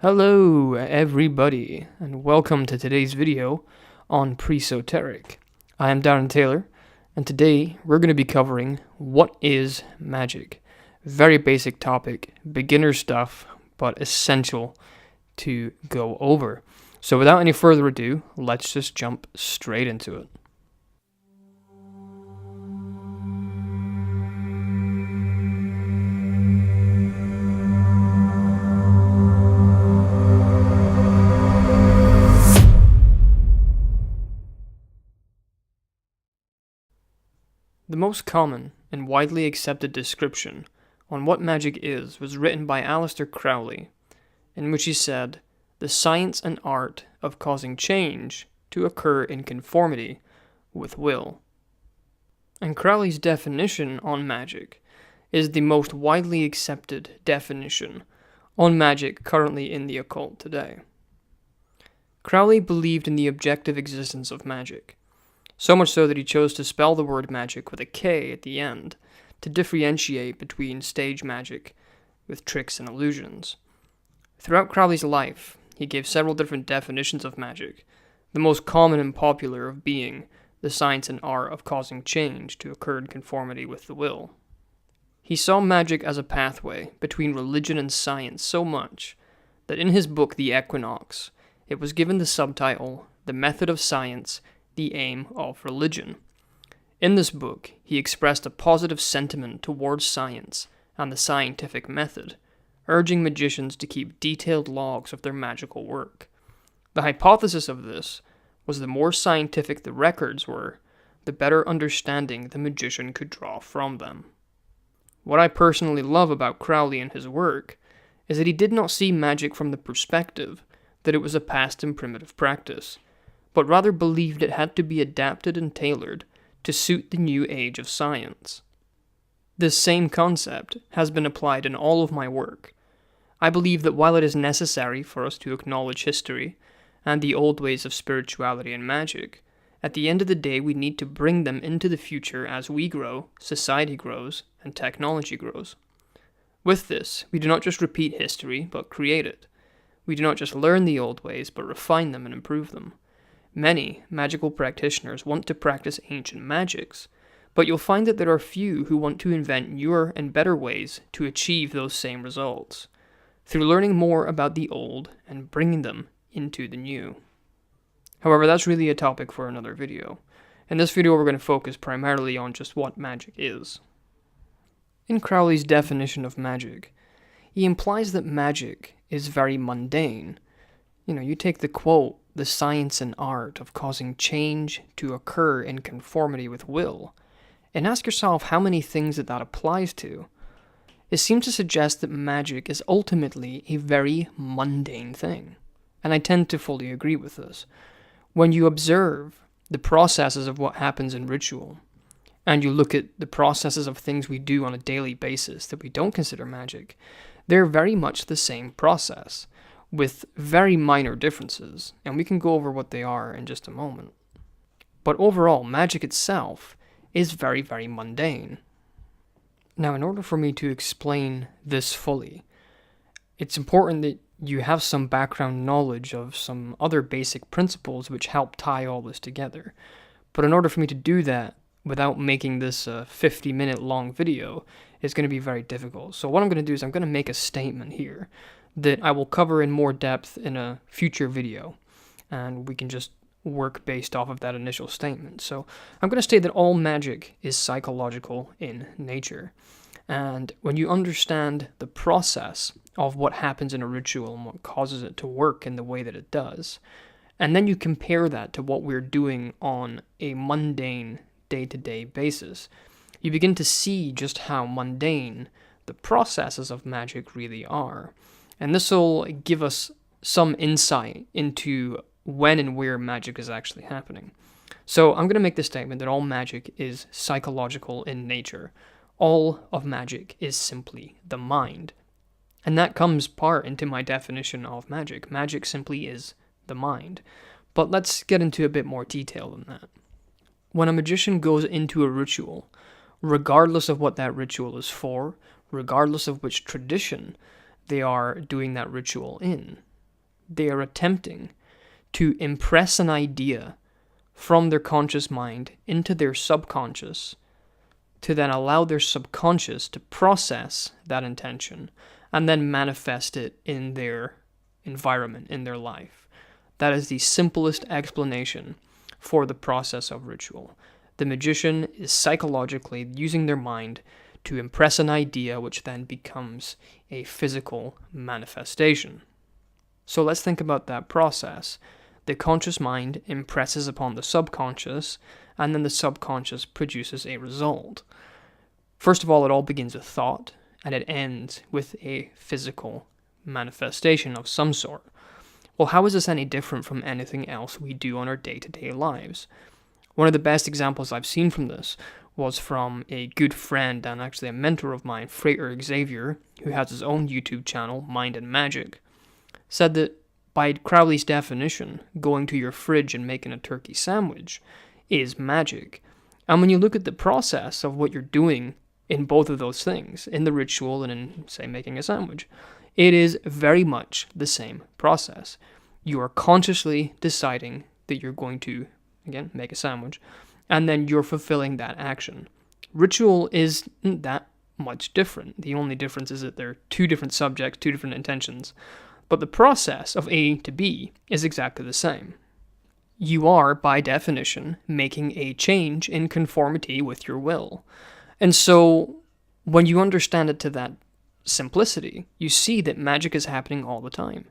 Hello everybody, and welcome to today's video on Presoteric. I am Darren Taylor, and today we're going to be covering what is magic. Very basic topic, beginner stuff, but essential to go over. So without any further ado, let's just jump straight into it. The most common and widely accepted description on what magic is was written by A.Crowley, in which he said, "The science and art of causing change to occur in conformity with will." And Crowley's definition on magic is the most widely accepted definition on magic currently in the occult today. Crowley believed in the objective existence of magic, so much so that he chose to spell the word magic with a K at the end to differentiate between stage magic with tricks and illusions. Throughout Crowley's life, he gave several different definitions of magic, the most common and popular of being the science and art of causing change to occur in conformity with the will. He saw magic as a pathway between religion and science so much that in his book The Equinox, it was given the subtitle, "The Method of Science, the Aim of Religion." In this book, he expressed a positive sentiment towards science and the scientific method, urging magicians to keep detailed logs of their magical work. The hypothesis of this was the more scientific the records were, the better understanding the magician could draw from them. What I personally love about Crowley and his work is that he did not see magic from the perspective that it was a past and primitive practice, but rather believed it had to be adapted and tailored to suit the new age of science. This same concept has been applied in all of my work. I believe that while it is necessary for us to acknowledge history and the old ways of spirituality and magic, at the end of the day we need to bring them into the future as we grow, society grows, and technology grows. With this, we do not just repeat history, but create it. We do not just learn the old ways, but refine them and improve them. Many magical practitioners want to practice ancient magics, but you'll find that there are few who want to invent newer and better ways to achieve those same results, through learning more about the old and bringing them into the new. However, that's really a topic for another video. In this video, we're going to focus primarily on just what magic is. In Crowley's definition of magic, he implies that magic is very mundane. You take the quote, "the science and art of causing change to occur in conformity with will," and ask yourself how many things that applies to. It seems to suggest that magic is ultimately a very mundane thing, and I tend to fully agree with this. When you observe the processes of what happens in ritual, and you look at the processes of things we do on a daily basis that we don't consider magic, they're very much the same process, with very minor differences, and we can go over what they are in just a moment. But overall, magic itself is very, very mundane. Now, in order for me to explain this fully, it's important that you have some background knowledge of some other basic principles which help tie all this together. But in order for me to do that, without making this a 50-minute long video, is going to be very difficult. So what I'm going to do is I'm going to make a statement here that I will cover in more depth in a future video, and we can just work based off of that initial statement. So I'm going to state that all magic is psychological in nature, and when you understand the process of what happens in a ritual and what causes it to work in the way that it does, and then you compare that to what we're doing on a mundane day-to-day basis, you begin to see just how mundane the processes of magic really are. And this will give us some insight into when and where magic is actually happening. So I'm going to make the statement that all magic is psychological in nature. All of magic is simply the mind. And that comes part into my definition of magic. Magic simply is the mind. But let's get into a bit more detail than that. When a magician goes into a ritual, regardless of what that ritual is for, regardless of which tradition they are doing that ritual in, They are attempting to impress an idea from their conscious mind into their subconscious, to then allow their subconscious to process that intention and then manifest it in their environment, in their life. That is the simplest explanation for the process of ritual. The magician is psychologically using their mind to impress an idea, which then becomes a physical manifestation. So let's think about that process. The conscious mind impresses upon the subconscious, and then the subconscious produces a result. First of all, it all begins with thought, and it ends with a physical manifestation of some sort. Well, how is this any different from anything else we do on our day-to-day lives? One of the best examples I've seen from this was from a good friend and actually a mentor of mine, Frater Xavier, who has his own YouTube channel, Mind and Magic, said that by Crowley's definition, going to your fridge and making a turkey sandwich is magic. And when you look at the process of what you're doing in both of those things, in the ritual and in, say, making a sandwich, it is very much the same process. You are consciously deciding that you're going to, again, make a sandwich, and then you're fulfilling that action. Ritual isn't that much different. The only difference is that they're two different subjects, two different intentions. But the process of A to B is exactly the same. You are, by definition, making a change in conformity with your will. And so, when you understand it to that simplicity, you see that magic is happening all the time.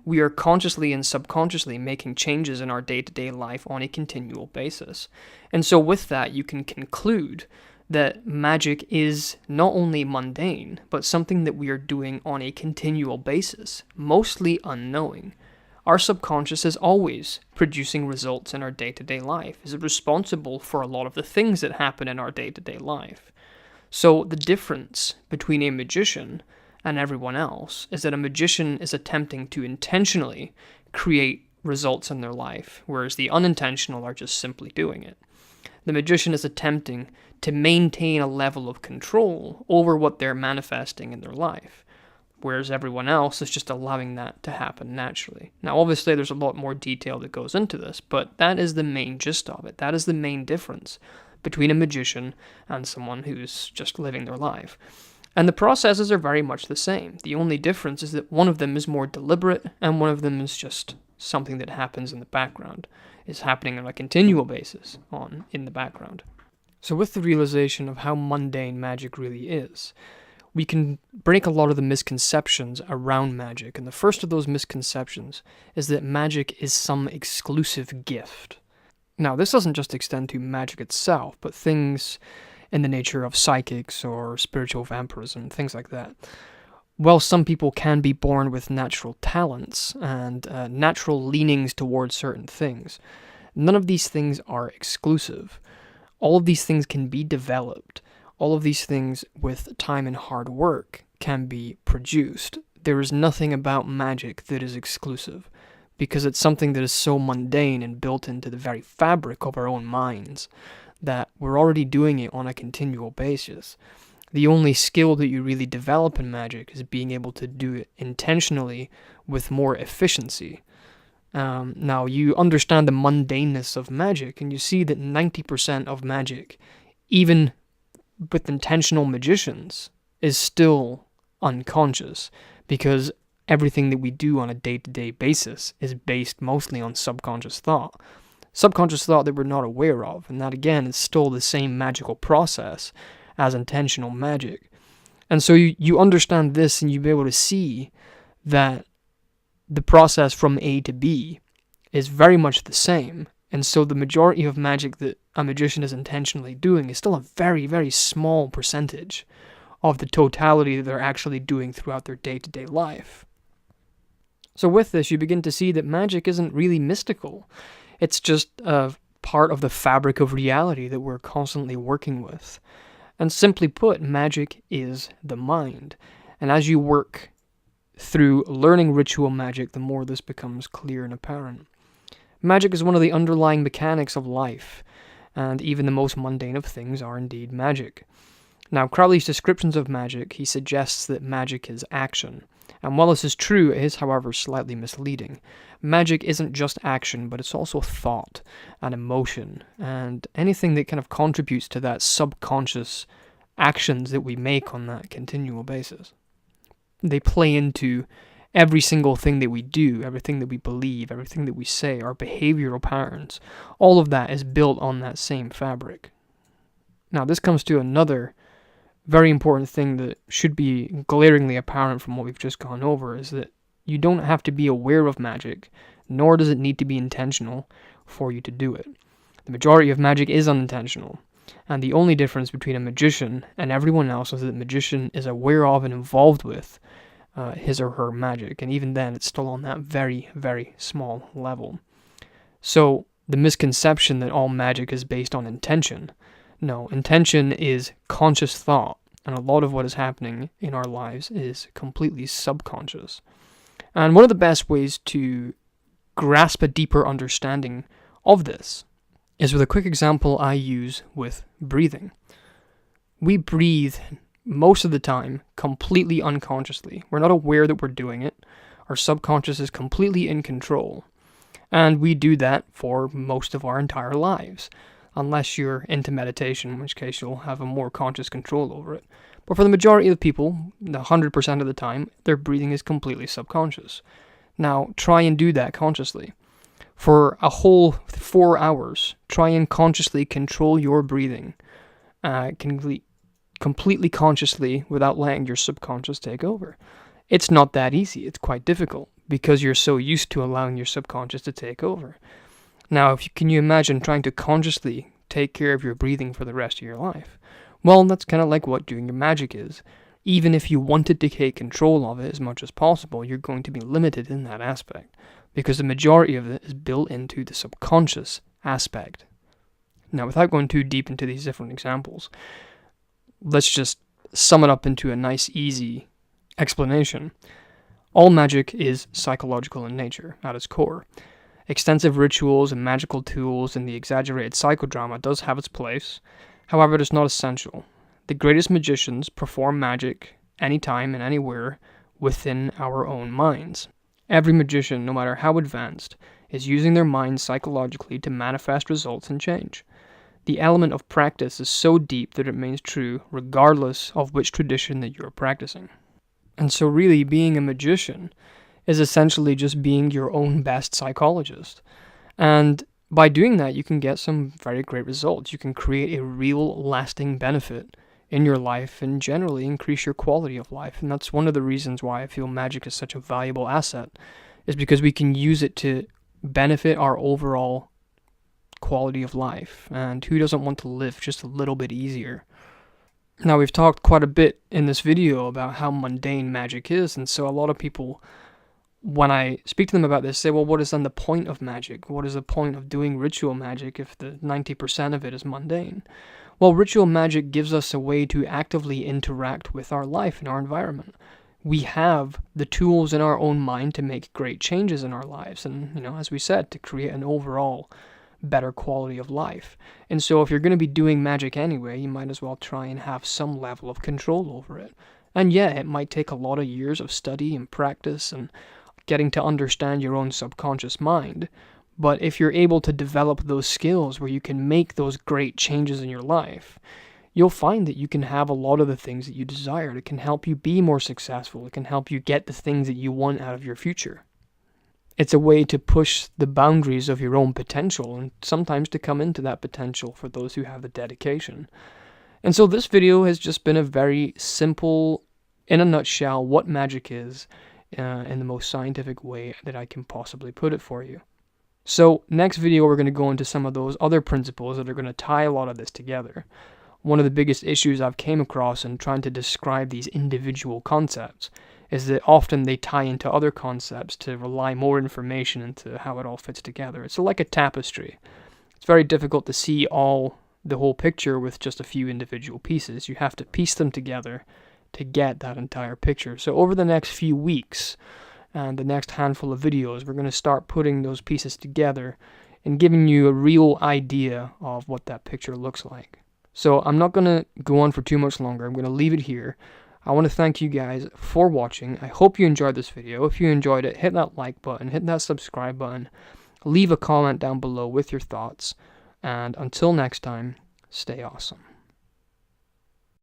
We are consciously and subconsciously making changes in our day-to-day life on a continual basis. And so with that, you can conclude that magic is not only mundane, but something that we are doing on a continual basis, mostly unknowing. Our subconscious is always producing results in our day-to-day life, is responsible for a lot of the things that happen in our day-to-day life. So the difference between a magician and everyone else is that a magician is attempting to intentionally create results in their life, whereas the unintentional are just simply doing it. The magician is attempting to maintain a level of control over what they're manifesting in their life, whereas everyone else is just allowing that to happen naturally. Now, obviously, there's a lot more detail that goes into this, but that is the main gist of it. That is the main difference between a magician and someone who's just living their life. And the processes are very much the same. The only difference is that one of them is more deliberate, and one of them is just something that happens in the background, is happening on a continual basis in the background. So with the realization of how mundane magic really is, we can break a lot of the misconceptions around magic. And the first of those misconceptions is that magic is some exclusive gift. Now, this doesn't just extend to magic itself, but things in the nature of psychics or spiritual vampirism, things like that. While some people can be born with natural talents and natural leanings towards certain things, none of these things are exclusive. All of these things can be developed. All of these things, with time and hard work, can be produced. There is nothing about magic that is exclusive, because it's something that is so mundane and built into the very fabric of our own minds that we're already doing it on a continual basis. The only skill that you really develop in magic is being able to do it intentionally with more efficiency. Now, you understand the mundaneness of magic, and you see that 90% of magic, even with intentional magicians, is still unconscious, because everything that we do on a day-to-day basis is based mostly on subconscious thought. Subconscious thought that we're not aware of, and that again is still the same magical process as intentional magic. And so you understand this, and you'll be able to see that the process from A to B is very much the same. And so the majority of magic that a magician is intentionally doing is still a very, very small percentage of the totality that they're actually doing throughout their day-to-day life. So with this, you begin to see that magic isn't really mystical. It's just a part of the fabric of reality that we're constantly working with. And simply put, magic is the mind. And as you work through learning ritual magic, the more this becomes clear and apparent. Magic is one of the underlying mechanics of life, and even the most mundane of things are indeed magic. Now, Crowley's descriptions of magic, he suggests that magic is action. And while this is true, it is, however, slightly misleading. Magic isn't just action, but it's also thought and emotion, and anything that kind of contributes to that subconscious actions that we make on that continual basis. They play into every single thing that we do, everything that we believe, everything that we say, our behavioral patterns. All of that is built on that same fabric. Now, this comes to another very important thing that should be glaringly apparent from what we've just gone over, is that you don't have to be aware of magic, nor does it need to be intentional for you to do it. The majority of magic is unintentional, and the only difference between a magician and everyone else is that the magician is aware of and involved with his or her magic, and even then it's still on that very, very small level. So the misconception that all magic is based on intention. No, intention is conscious thought, and a lot of what is happening in our lives is completely subconscious. And one of the best ways to grasp a deeper understanding of this is with a quick example I use with breathing. We breathe most of the time completely unconsciously. We're not aware that we're doing it. Our subconscious is completely in control. And we do that for most of our entire lives, unless you're into meditation, in which case you'll have a more conscious control over it. But for the majority of the people, 100% of the time, their breathing is completely subconscious. Now, try and do that consciously. For a whole 4 hours, try and consciously control your breathing, completely consciously without letting your subconscious take over. It's not that easy. It's quite difficult because you're so used to allowing your subconscious to take over. Now, can you imagine trying to consciously take care of your breathing for the rest of your life? Well, that's kind of like what doing your magic is. Even if you wanted to take control of it as much as possible, you're going to be limited in that aspect, because the majority of it is built into the subconscious aspect. Now, without going too deep into these different examples, let's just sum it up into a nice, easy explanation. All magic is psychological in nature, at its core. Extensive rituals and magical tools and the exaggerated psychodrama does have its place. However, it is not essential. The greatest magicians perform magic anytime and anywhere within our own minds. Every magician, no matter how advanced, is using their mind psychologically to manifest results and change. The element of practice is so deep that it remains true regardless of which tradition that you're practicing. And so really, being a magician is essentially just being your own best psychologist. And by doing that, you can get some very great results. You can create a real lasting benefit in your life and generally increase your quality of life. And that's one of the reasons why I feel magic is such a valuable asset, is because we can use it to benefit our overall quality of life. And who doesn't want to live just a little bit easier? Now, we've talked quite a bit in this video about how mundane magic is, and so a lot of people, when I speak to them about this, say, well, what is then the point of magic? What is the point of doing ritual magic if the 90% of it is mundane? Well, ritual magic gives us a way to actively interact with our life and our environment. We have the tools in our own mind to make great changes in our lives and, as we said, to create an overall better quality of life. And so if you're going to be doing magic anyway, you might as well try and have some level of control over it. And yeah, it might take a lot of years of study and practice and getting to understand your own subconscious mind. But if you're able to develop those skills where you can make those great changes in your life, you'll find that you can have a lot of the things that you desire. It can help you be more successful. It can help you get the things that you want out of your future. It's a way to push the boundaries of your own potential and sometimes to come into that potential for those who have the dedication. And so this video has just been a very simple, in a nutshell, what magic is in the most scientific way that I can possibly put it for you. So next video, we're going to go into some of those other principles that are going to tie a lot of this together. One of the biggest issues I've came across in trying to describe these individual concepts is that often they tie into other concepts to rely more information into how it all fits together. It's like a tapestry. It's very difficult to see the whole picture with just a few individual pieces. You have to piece them together to get that entire picture. So over the next few weeks and the next handful of videos, we're going to start putting those pieces together and giving you a real idea of what that picture looks like. So I'm not going to go on for too much longer. I'm going to leave it here. I want to thank you guys for watching. I hope you enjoyed this video. If you enjoyed it, hit that like button, hit that subscribe button, leave a comment down below with your thoughts, and until next time, stay awesome.